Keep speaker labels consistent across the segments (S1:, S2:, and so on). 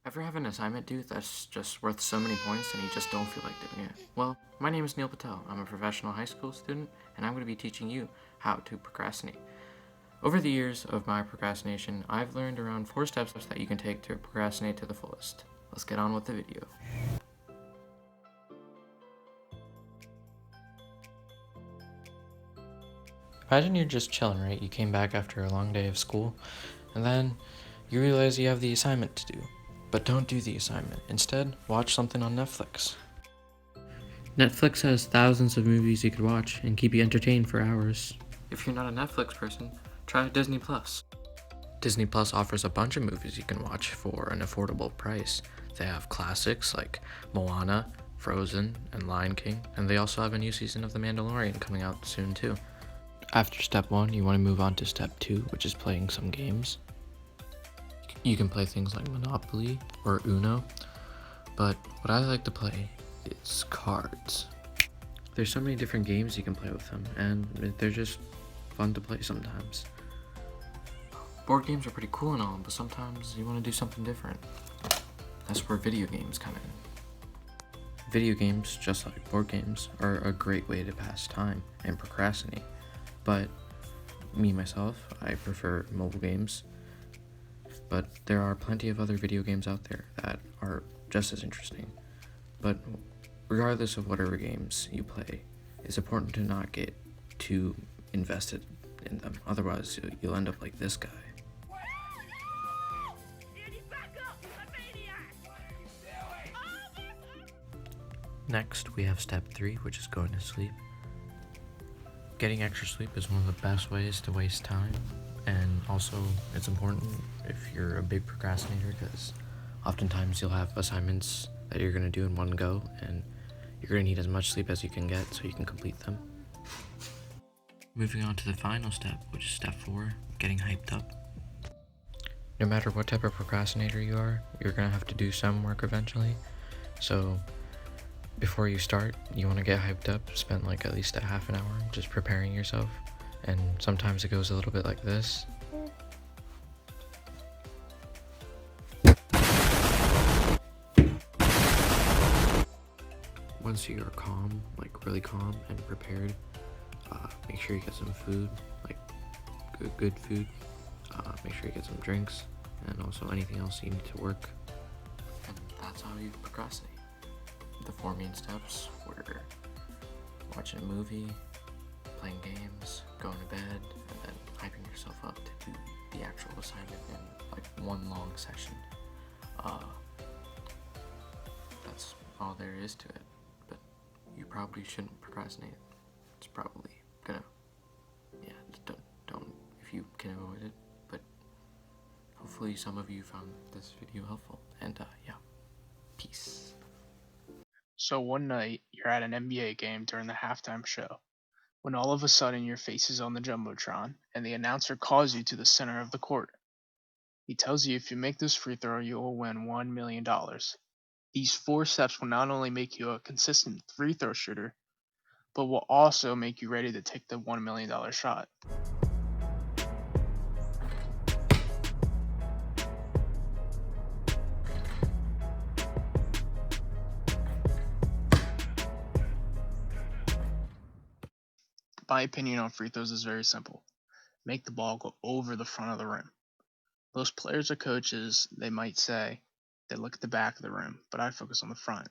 S1: Ever have an assignment due that's just worth so many points and you just don't feel like doing it? Well, my name is Neil Patel. I'm a professional high school student, and I'm going to be teaching you how to procrastinate. Over the years of my procrastination, I've learned around 4 steps that you can take to procrastinate to the fullest. Let's get on with the video. Imagine you're just chilling, right? You came back after a long day of school, and then you realize you have the assignment to do. But don't do the assignment. Instead, watch something on Netflix. Netflix has thousands of movies you could watch and keep you entertained for hours. If you're not a Netflix person, try Disney Plus. Disney Plus offers a bunch of movies you can watch for an affordable price. They have classics like Moana, Frozen, and Lion King, and they also have a new season of The Mandalorian coming out soon too. After step 1, you want to move on to step 2, which is playing some games. You can play things like Monopoly or Uno, but what I like to play is cards. There's so many different games you can play with them, and they're just fun to play sometimes. Board games are pretty cool and all, but sometimes you want to do something different. That's where video games come in. Video games, just like board games, are a great way to pass time and procrastinate. But me, myself, I prefer mobile games. But there are plenty of other video games out there that are just as interesting. But regardless of whatever games you play, it's important to not get too invested in them. Otherwise, you'll end up like this guy. Next, we have step 3, which is going to sleep. Getting extra sleep is one of the best ways to waste time, and also it's important if you're a big procrastinator, because oftentimes you'll have assignments that you're going to do in one go, and you're going to need as much sleep as you can get so you can complete them. Moving on to the final step, which is step 4, getting hyped up. No matter what type of procrastinator you are, you're going to have to do some work eventually, so before you start, you want to get hyped up, spend like at least a half an hour just preparing yourself, and sometimes it goes a little bit like this. Once you're calm, like really calm and prepared, make sure you get some food, like good food. Make sure you get some drinks, and also anything else you need to work. And that's how you procrastinate. The 4 main steps were watching a movie, playing games, going to bed, and then hyping yourself up to do the actual assignment in like one long session. That's all there is to it, but you probably shouldn't procrastinate. It's probably gonna, don't if you can avoid it, but hopefully some of you found this video helpful, and peace.
S2: So one night, you're at an NBA game during the halftime show, when all of a sudden your face is on the Jumbotron, and the announcer calls you to the center of the court. He tells you if you make this free throw, you will win $1 million. These 4 steps will not only make you a consistent free throw shooter, but will also make you ready to take the $1 million shot. My opinion on free throws is very simple. Make the ball go over the front of the rim. Most players or coaches, they might say they look at the back of the rim, but I focus on the front.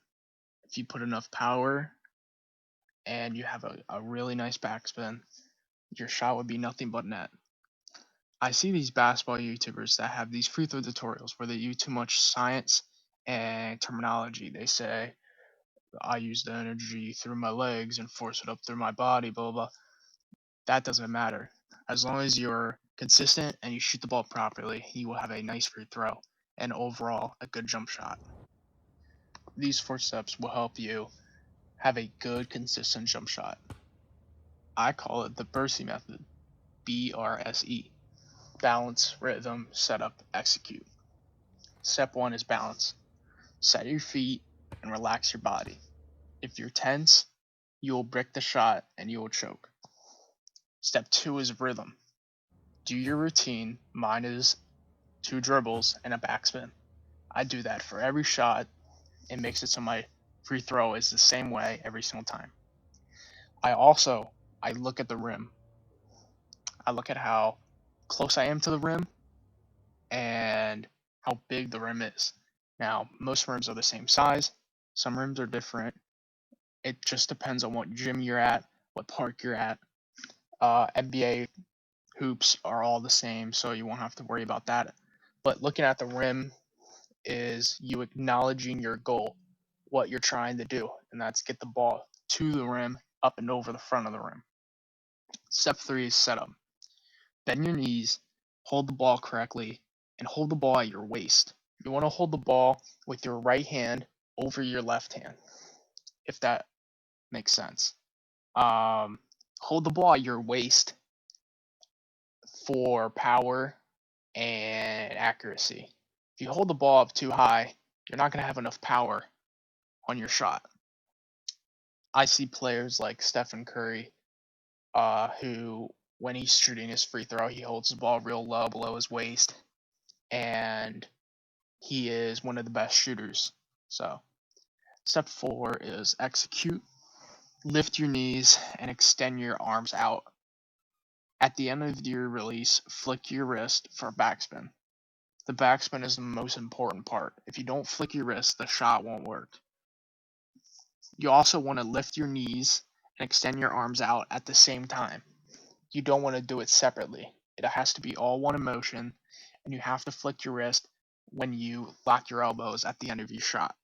S2: If you put enough power and you have a really nice backspin, your shot would be nothing but net. I see these basketball YouTubers that have these free throw tutorials where they use too much science and terminology. They say, I use the energy through my legs and force it up through my body, blah, blah, blah. That doesn't matter. As long as you're consistent and you shoot the ball properly, you will have a nice free throw and overall a good jump shot. These 4 steps will help you have a good, consistent jump shot. I call it the Berse method, BRSE. Balance, rhythm, setup, execute. Step 1 is balance. Set your feet and relax your body. If you're tense, you will brick the shot and you will choke. Step 2 is rhythm. Do your routine. Mine is 2 dribbles and a backspin. I do that for every shot and makes it so my free throw is the same way every single time. I look at the rim. I look at how close I am to the rim and how big the rim is. Now, most rims are the same size. Some rims are different. It just depends on what gym you're at, what park you're at. NBA hoops are all the same, so you won't have to worry about that. But looking at the rim is you acknowledging your goal, what you're trying to do, and that's get the ball to the rim, up and over the front of the rim. Step 3 is setup. Bend your knees, hold the ball correctly, and hold the ball at your waist. You want to hold the ball with your right hand over your left hand, if that makes sense. Hold the ball at your waist for power and accuracy. If you hold the ball up too high, you're not going to have enough power on your shot. I see players like Stephen Curry, who, when he's shooting his free throw, he holds the ball real low below his waist, and he is one of the best shooters. So, step 4 is execute. Lift your knees and extend your arms out. At the end of your release, flick your wrist for backspin. The backspin is the most important part. If you don't flick your wrist, the shot won't work. You also want to lift your knees and extend your arms out at the same time. You don't want to do it separately. It has to be all one emotion, and you have to flick your wrist when you lock your elbows at the end of your shot.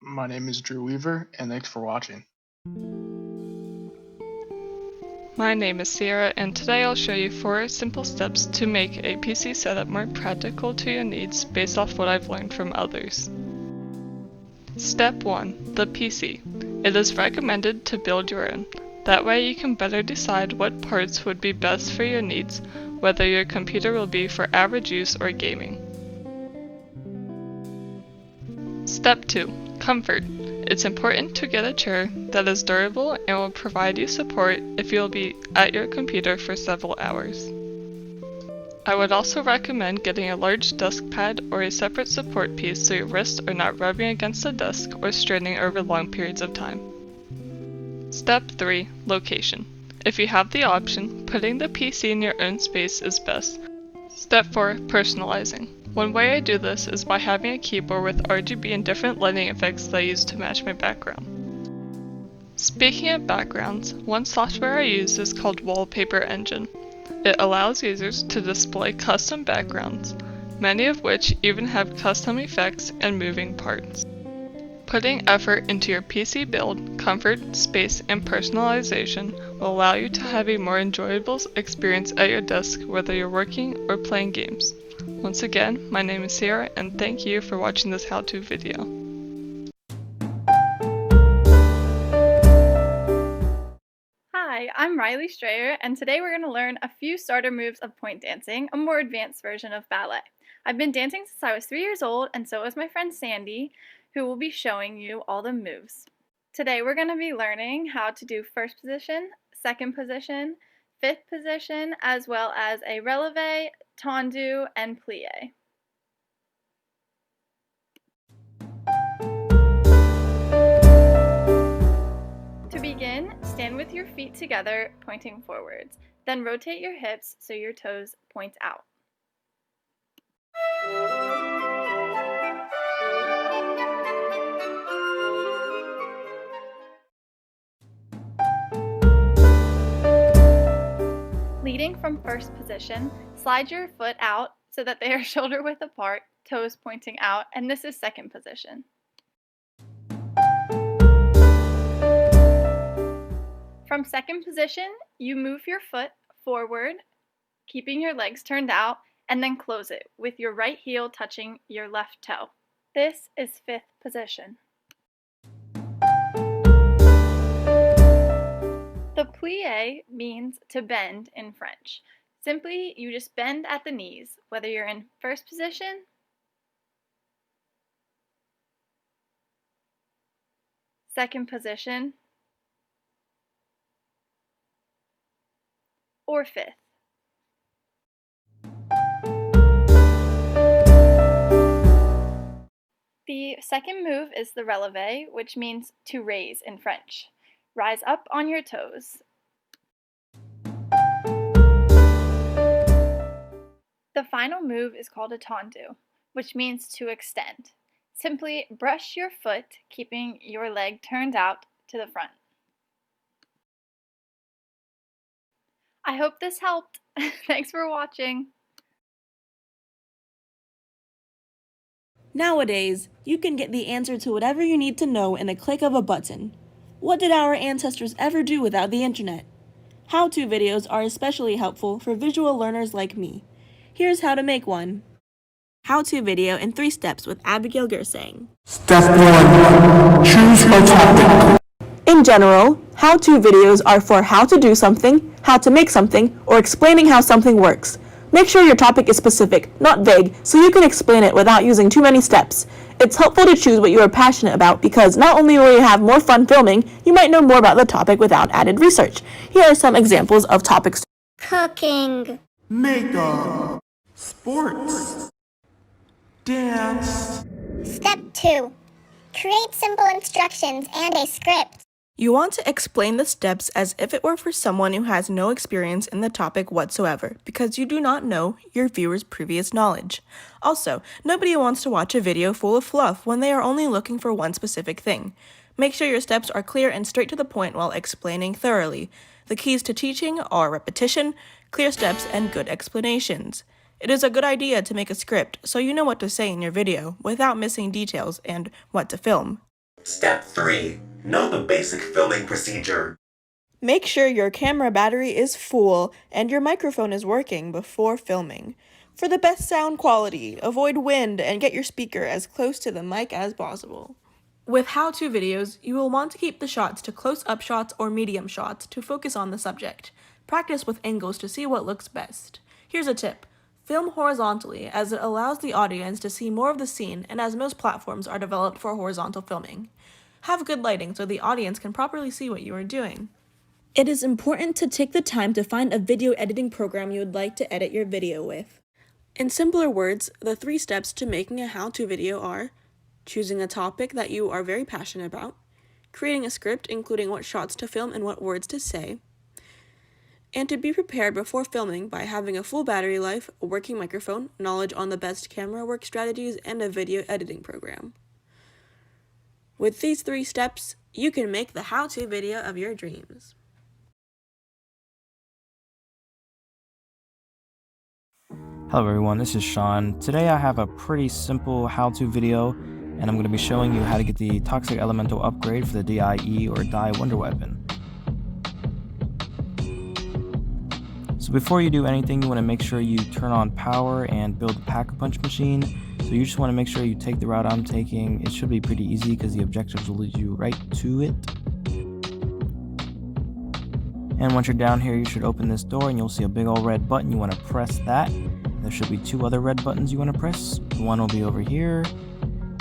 S2: My name is Drew Weaver, and thanks for watching.
S3: My name is Sierra, and today I'll show you 4 simple steps to make a PC setup more practical to your needs based off what I've learned from others. Step 1. The PC. It is recommended to build your own. That way you can better decide what parts would be best for your needs, whether your computer will be for average use or gaming. Step 2. Comfort. It's important to get a chair that is durable and will provide you support if you'll be at your computer for several hours. I would also recommend getting a large desk pad or a separate support piece so your wrists are not rubbing against the desk or straining over long periods of time. Step 3. Location. If you have the option, putting the PC in your own space is best. Step 4. Personalizing. One way I do this is by having a keyboard with RGB and different lighting effects that I use to match my background. Speaking of backgrounds, one software I use is called Wallpaper Engine. It allows users to display custom backgrounds, many of which even have custom effects and moving parts. Putting effort into your PC build, comfort, space, and personalization will allow you to have a more enjoyable experience at your desk whether you're working or playing games. Once again, my name is Sierra, and thank you for watching this how-to video.
S4: Hi, I'm Riley Strayer, and today we're going to learn a few starter moves of point dancing, a more advanced version of ballet. I've been dancing since I was 3 years old, and so is my friend Sandy, who will be showing you all the moves. Today we're going to be learning how to do first position, second position, fifth position, as well as a releve, tendu, and plie. To begin, stand with your feet together, pointing forwards. Then rotate your hips so your toes point out. Leading from first position, slide your foot out so that they are shoulder width apart, toes pointing out, and this is second position. From second position, you move your foot forward, keeping your legs turned out, and then close it with your right heel touching your left toe. This is fifth position. The plie means to bend in French. Simply, you just bend at the knees, whether you're in first position, second position, or fifth. The second move is the releve, which means to raise in French. Rise up on your toes. The final move is called a tendu, which means to extend. Simply brush your foot, keeping your leg turned out to the front. I hope this helped. Thanks for watching.
S5: Nowadays, you can get the answer to whatever you need to know in a click of a button. What did our ancestors ever do without the internet? How-to videos are especially helpful for visual learners like me. Here's how to make one. How-to video in 3 steps with Abigail Gersang.
S6: Step 1. Choose a topic.
S5: In general, how-to videos are for how to do something, how to make something, or explaining how something works. Make sure your topic is specific, not vague, so you can explain it without using too many steps. It's helpful to choose what you are passionate about because not only will you have more fun filming, you might know more about the topic without added research. Here are some examples of topics.
S7: Cooking,
S6: Makeup. Sports. Dance.
S7: Step 2. Create simple instructions and a script.
S5: You want to explain the steps as if it were for someone who has no experience in the topic whatsoever, because you do not know your viewer's previous knowledge. Also, nobody wants to watch a video full of fluff when they are only looking for one specific thing. Make sure your steps are clear and straight to the point while explaining thoroughly. The keys to teaching are repetition, clear steps, and good explanations. It is a good idea to make a script so you know what to say in your video without missing details and what to film.
S8: Step 3. Know the basic filming procedure.
S5: Make sure your camera battery is full and your microphone is working before filming. For the best sound quality, avoid wind and get your speaker as close to the mic as possible. With how-to videos, you will want to keep the shots to close-up shots or medium shots to focus on the subject. Practice with angles to see what looks best. Here's a tip. Film horizontally as it allows the audience to see more of the scene and as most platforms are developed for horizontal filming. Have good lighting so the audience can properly see what you are doing. It is important to take the time to find a video editing program you would like to edit your video with. In simpler words, the 3 steps to making a how-to video are choosing a topic that you are very passionate about, creating a script including what shots to film and what words to say, and to be prepared before filming by having a full battery life, a working microphone, knowledge on the best camera work strategies, and a video editing program. With these 3 steps, you can make the how-to video of your dreams.
S1: Hello everyone, this is Sean. Today I have a pretty simple how-to video, and I'm going to be showing you how to get the Toxic Elemental upgrade for the DIE or Die Wonder Weapon. So before you do anything, you want to make sure you turn on power and build a Pack-a-Punch machine. So you just want to make sure you take the route I'm taking. It should be pretty easy because the objectives will lead you right to it. And once you're down here, you should open this door and you'll see a big old red button. You want to press that. There should be 2 other red buttons you want to press. One will be over here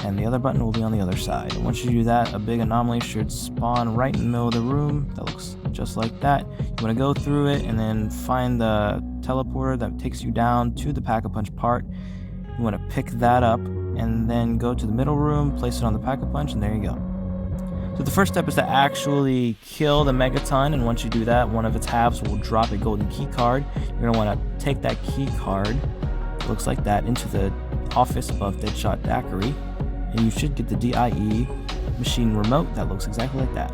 S1: and the other button will be on the other side. And once you do that, a big anomaly should spawn right in the middle of the room. That looks just like that. You want to go through it and then find the teleporter that takes you down to the Pack-a-Punch part. You want to pick that up and then go to the middle room, place it on the Pack-a-Punch, and there you go. So the first step is to actually kill the Megaton, and once you do that, one of its halves will drop a golden key card. You're going to want to take that key card, it looks like that, into the office above Deadshot Daiquiri, and you should get the DIE machine remote that looks exactly like that.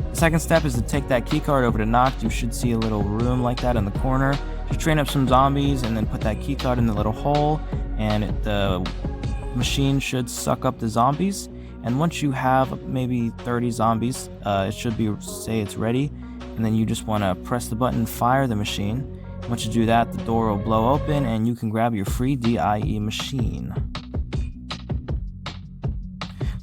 S1: The second step is to take that key card over to Noct. You should see a little room like that in the corner. Just train up some zombies and then put that key card in the little hole, and the machine should suck up the zombies. And once you have maybe 30 zombies, it should say it's ready, and then you just want to press the button, fire the machine. Once you do that, the door will blow open and you can grab your free DIE machine.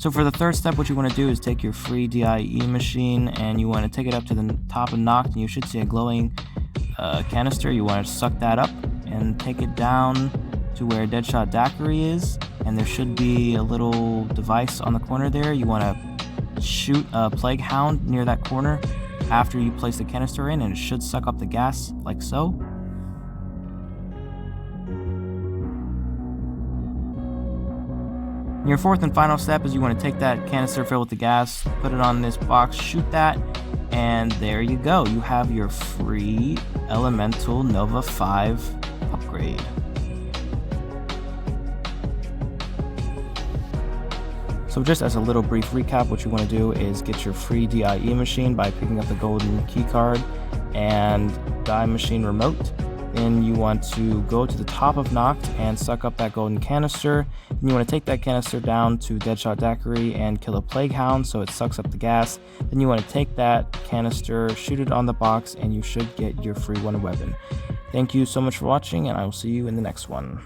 S9: So for the third step, what you want to do is take your free DIE machine and you want to take it up to the top of Noct, and you should see a glowing canister. You want to suck that up and take it down to where Deadshot Daiquiri is, and there should be a little device on the corner there. You want to shoot a Plague Hound near that corner after you place the canister in, and it should suck up the gas like so. Your fourth and final step is you want to take that canister filled with the gas, put it on this box, shoot that, and there you go. You have your free Elemental Nova 5 upgrade. So just as a little brief recap, what you want to do is get your free DIE machine by picking up the golden key card and die machine remote. Then you want to go to the top of Noct and suck up that golden canister. Then you want to take that canister down to Deadshot Daiquiri and kill a Plague Hound so it sucks up the gas. Then you want to take that canister, shoot it on the box, and you should get your free one weapon. Thank you so much for watching, and I will see you in the next one.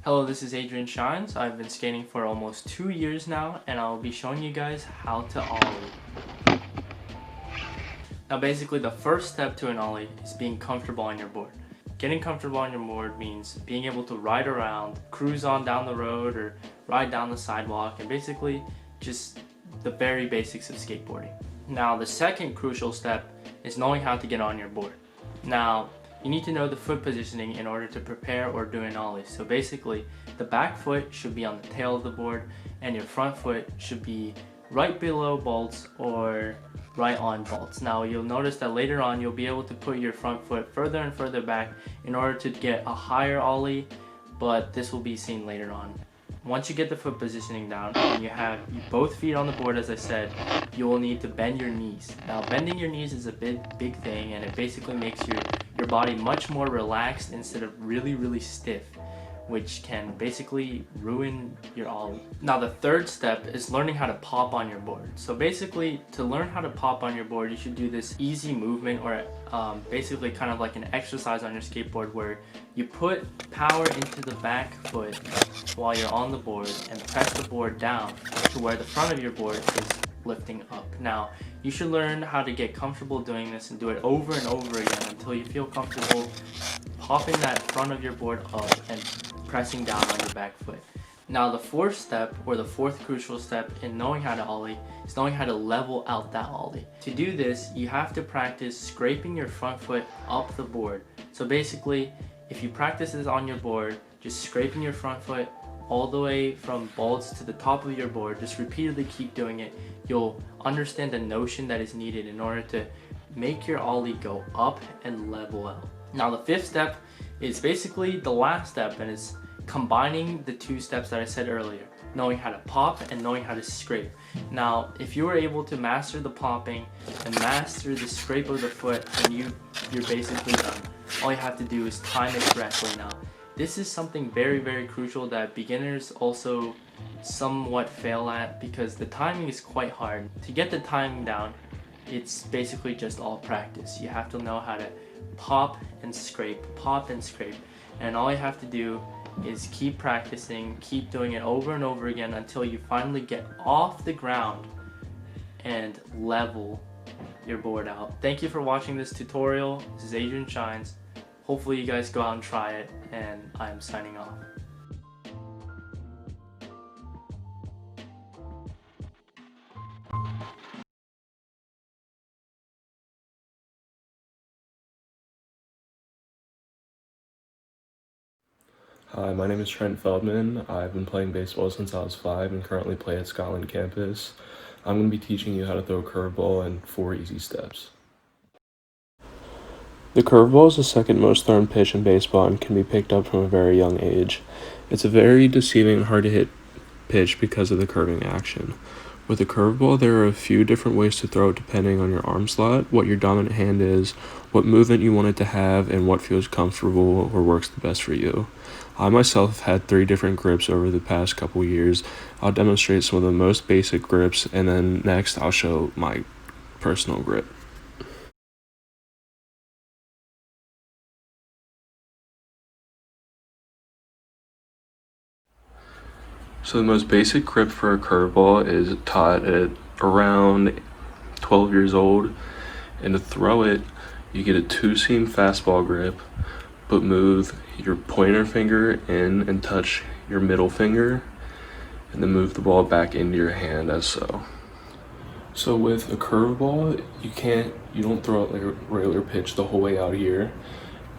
S1: Hello, this is Adrian Shines. I've been skating for almost 2 years now, and I'll be showing you guys how to ollie. Now basically the first step to an ollie is being comfortable on your board. Getting comfortable on your board means being able to ride around, cruise on down the road, or ride down the sidewalk, and basically just the very basics of skateboarding. Now the second crucial step is knowing how to get on your board. Now you need to know the foot positioning in order to prepare or do an ollie. So basically the back foot should be on the tail of the board and your front foot should be right below bolts or right on bolts. Now you'll notice that later on you'll be able to put your front foot further and further back in order to get a higher ollie, but this will be seen later on. Once you get the foot positioning down and you have both feet on the board, as I said, you will need to bend your knees. Now bending your knees is a big thing, and it basically makes your body much more relaxed instead of really stiff, which can basically ruin your ollie. Now the third step is learning how to pop on your board. So basically to learn how to pop on your board, you should do this easy movement, or basically kind of like an exercise on your skateboard where you put power into the back foot while you're on the board and press the board down to where the front of your board is lifting up. Now you should learn how to get comfortable doing this and do it over and over again until you feel comfortable popping that front of your board up and pressing down on your back foot. Now the fourth step, or the fourth crucial step in knowing how to ollie, is knowing how to level out that ollie. To do this, you have to practice scraping your front foot up the board. So basically, if you practice this on your board, just scraping your front foot all the way from bolts to the top of your board, just repeatedly keep doing it, you'll understand the notion that is needed in order to make your ollie go up and level out. Now the fifth step is basically the last step, and it's combining the two steps that I said earlier, knowing how to pop and knowing how to scrape. Now if you were able to master the popping and master the scrape of the foot, then you're basically done. All you have to do is time it correctly. Now this is something very crucial that beginners also somewhat fail at, because the timing is quite hard. To get the timing down, it's basically just all practice. You have to know how to pop and scrape, and all you have to do is keep practicing, keep doing it over and over again until you finally get off the ground and level your board out. Thank you for watching this tutorial. This is Adrian Shines. Hopefully you guys go out and try it, and I am signing off.
S10: Hi, my name is Trent Feldman. I've been playing baseball since I was 5 and currently play at Scotland campus. I'm going to be teaching you how to throw a curveball in 4 easy steps. The curveball is the second most thrown pitch in baseball and can be picked up from a very young age. It's a very deceiving and hard to hit pitch because of the curving action. With a curveball, there are a few different ways to throw it depending on your arm slot, what your dominant hand is, what movement you want it to have, and what feels comfortable or works the best for you. I myself have had 3 different grips over the past couple years. I'll demonstrate some of the most basic grips, and then next I'll show my personal grip. So the most basic grip for a curveball is taught at around 12 years old, and to throw it, you get a 2-seam fastball grip, but move your pointer finger in and touch your middle finger, and then move the ball back into your hand as so. So with a curveball, you don't throw it like a regular pitch the whole way out here.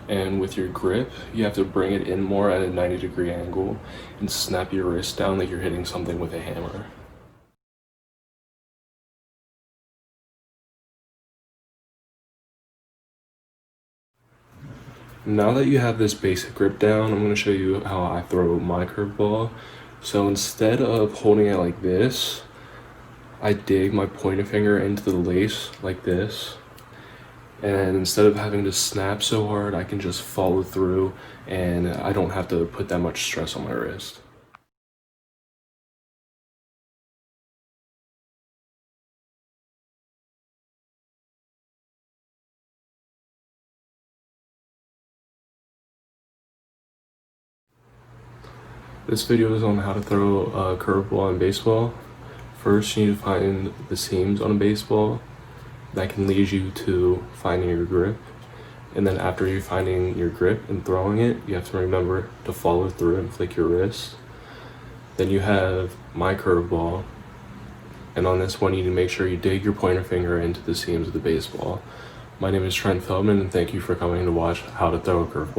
S10: And with your grip, you have to bring it in more at a 90-degree angle and snap your wrist down like you're hitting something with a hammer. Now that you have this basic grip down, I'm going to show you how I throw my curveball. So instead of holding it like this, I dig my pointer finger into the lace like this. And instead of having to snap so hard, I can just follow through and I don't have to put that much stress on my wrist. This video is on how to throw a curveball in baseball. First, you need to find the seams on a baseball. That can lead you to finding your grip. And then after you're finding your grip and throwing it, you have to remember to follow through and flick your wrist. Then you have my curveball. And on this one, you need to make sure you dig your pointer finger into the seams of the baseball. My name is Trent Feldman, and thank you for coming to watch how to throw a curveball.